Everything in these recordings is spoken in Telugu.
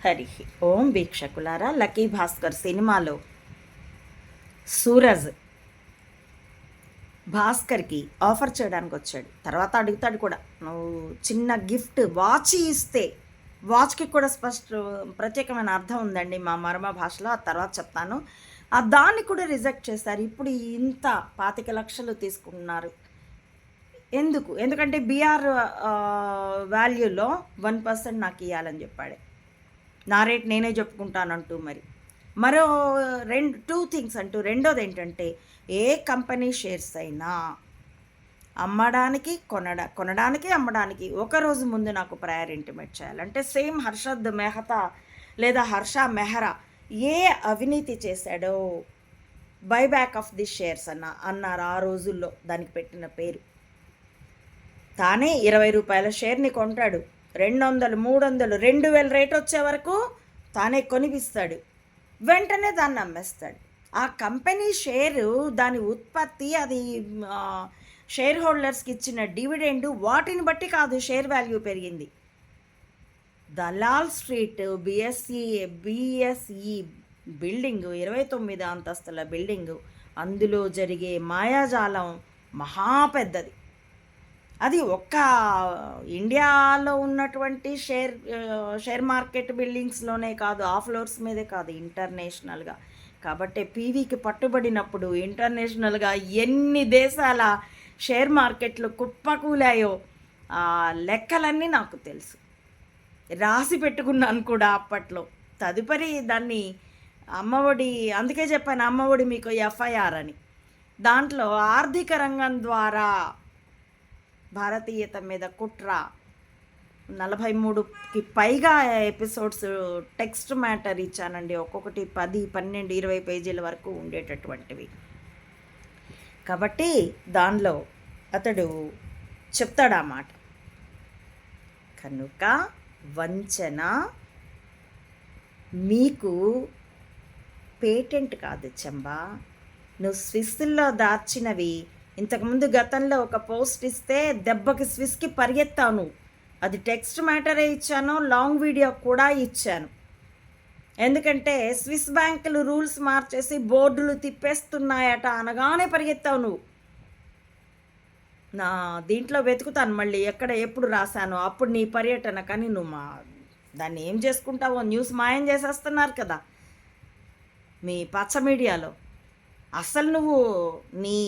హరి ఓం వీక్షకులారా, లక్కీ భాస్కర్ సినిమాలో సూరజ్ భాస్కర్కి ఆఫర్ చేయడానికి వచ్చాడు. తర్వాత అడుగుతాడు కూడా, నువ్వు చిన్న గిఫ్ట్ వాచ్ ఇస్తే, వాచ్కి కూడా ప్రత్యేకమైన అర్థం ఉందండి మా మర్మ భాషలో, ఆ తర్వాత చెప్తాను. దాన్ని కూడా రిజెక్ట్ చేశారు. ఇప్పుడు ఇంత 25 లక్షలు తీసుకుంటున్నారు. ఎందుకంటే బీఆర్ వాల్యూలో 1% నాకు ఇవ్వాలని చెప్పాడు. నా రేట్ నేనే చెప్పుకుంటానంటూ మరో టూ థింగ్స్ అంటూ. రెండోది ఏంటంటే, ఏ కంపెనీ షేర్స్ అయినా కొనడానికి అమ్మడానికి ఒకరోజు ముందు నాకు ప్రయర్ ఇంటిమేట్ చేయాలంటే, సేమ్ హర్షద్ మెహతా లేదా హర్ష మెహ్రా ఏ అవినీతి చేశాడో బైబ్యాక్ ఆఫ్ ది షేర్స్ అన్నారు ఆ రోజుల్లో. దానికి పెట్టిన పేరు. తానే 20 రూపాయల షేర్ని కొంటాడు, 200, 300, 2000 రేట్ వచ్చే వరకు తానే కొనిపిస్తాడు. వెంటనే దాన్ని అమ్మేస్తాడు. ఆ కంపెనీ షేరు, దాని ఉత్పత్తి, అది షేర్ హోల్డర్స్కి ఇచ్చిన డివిడెండ్, వాటిని బట్టి కాదు షేర్ వాల్యూ పెరిగింది. దలాల్ స్ట్రీట్ బిఎస్ఈ బిల్డింగు, 29 అంతస్తుల బిల్డింగు, అందులో జరిగే మాయాజాలం మహా పెద్దది. అది ఒక్క ఇండియాలో ఉన్నటువంటి షేర్ మార్కెట్ బిల్డింగ్స్లోనే కాదు, ఆ ఫ్లోర్స్ మీదే కాదు, ఇంటర్నేషనల్గా. కాబట్టి పీవీకి పట్టుబడినప్పుడు ఇంటర్నేషనల్గా ఎన్ని దేశాల షేర్ మార్కెట్లు కుప్పకూలాయో ఆ లెక్కలన్నీ నాకు తెలుసు, రాసి పెట్టుకున్నాను కూడా అప్పట్లో. తదుపరి దాన్ని అమ్మఒడి, అందుకే చెప్పాను అమ్మఒడి మీకు ఎఫ్ఐఆర్ అని. దాంట్లో ఆర్థిక రంగం ద్వారా భారతీయత మీద కుట్ర, 43కి పైగా ఎపిసోడ్స్ టెక్స్ట్ మ్యాటర్ ఇచ్చానండి. ఒక్కొక్కటి 10, 12, 20 పేజీల వరకు ఉండేటటువంటివి. కాబట్టి దానిలో అతడు చెప్తాడన్నమాట. కనుక వంచన మీకు పేటెంట్ కాదు చెంబా. నువ్వు స్విస్లో దాచినవి, ఇంతకుముందు గతంలో ఒక పోస్ట్ ఇస్తే దెబ్బకి స్విస్కి పరిగెత్తాను. అది టెక్స్ట్ మ్యాటరే ఇచ్చాను, లాంగ్ వీడియో కూడా ఇచ్చాను. ఎందుకంటే స్విస్ బ్యాంకులు రూల్స్ మార్చేసి బోర్డులు తిప్పేస్తున్నాయట అనగానే పరిగెత్తావు నువ్వు. నా దీంట్లో వెతుకుతాను మళ్ళీ ఎప్పుడు రాశాను అప్పుడు నీ పర్యటన. కానీ నువ్వు దాన్ని ఏం చేసుకుంటావో, న్యూస్ మాయం చేసేస్తున్నారు కదా మీ పచ్చ మీడియాలో. అసలు నువ్వు నీ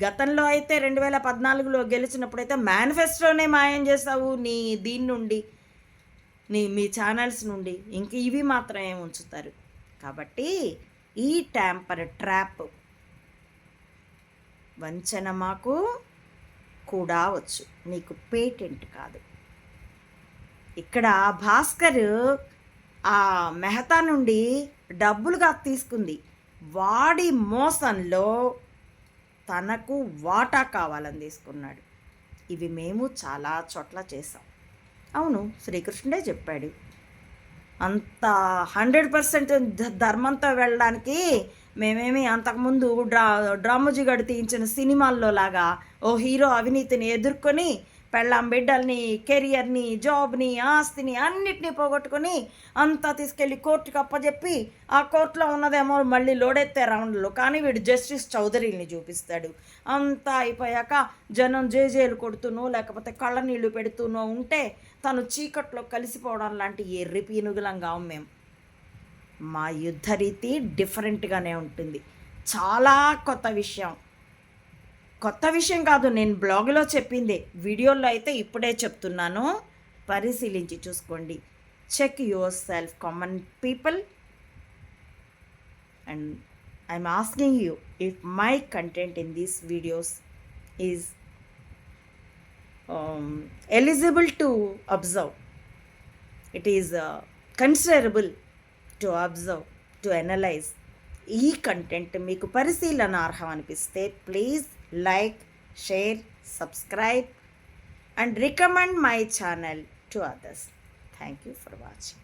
గతంలో అయితే 2014లో గెలిచినప్పుడైతే మేనిఫెస్టోనే మాయం చేసావు నీ దీని నుండి, మీ ఛానల్స్ నుండి. ఇంక ఇవి మాత్రమే ఉంచుతారు. కాబట్టి ఈ ట్రాప్ వంచన మాకు కూడా వచ్చు, నీకు పేటెంట్ కాదు. ఇక్కడ భాస్కర్ ఆ మెహతా నుండి డబ్బులుగా తీసుకుంది. వాడి మోసంలో తనకు వాటా కావాలని తీసుకున్నాడు. ఇవి మేము చాలా చోట్ల చేసాం. అవును, శ్రీకృష్ణుడే చెప్పాడు. అంత 100% ధర్మంతో వెళ్ళడానికి మేమేమి అంతకుముందు డ్రామోజీగడు తీయించిన సినిమాల్లో లాగా ఓ హీరో అవినీతిని ఎదుర్కొని పెళ్ళాం బిడ్డల్ని, కెరియర్ని, జాబ్ని, ఆస్తిని అన్నిటినీ పోగొట్టుకొని అంతా తీసుకెళ్ళి కోర్టుకి అప్పచెప్పి, ఆ కోర్టులో ఉన్నదేమో మళ్ళీ లోడెత్తే రౌండ్లో, కానీ వీడు జస్టిస్ చౌదరిని చూపిస్తాడు. అంతా అయిపోయాక జనం జేజేలు కొడుతూనో లేకపోతే కళ్ళ నీళ్లు పెడుతూనో ఉంటే తను చీకట్లో కలిసిపోవడం లాంటి ఎర్రి పీనుగులంగా మేము. మా యుద్ధ రీతి డిఫరెంట్గానే ఉంటుంది. చాలా కొత్త విషయం కాదు, నేను బ్లాగులో చెప్పిందే, వీడియోలో అయితే ఇప్పుడే చెప్తున్నాను. పరిశీలించి చూసుకోండి. Check yourself common people. And I'm asking you if my content in these videos is eligible to observe, it is considerable to observe, to analyze. ఈ కంటెంట్ మీకు పరిశీలనార్హం అనిపిస్తే please like, share, subscribe and recommend my channel to others. Thank you for watching.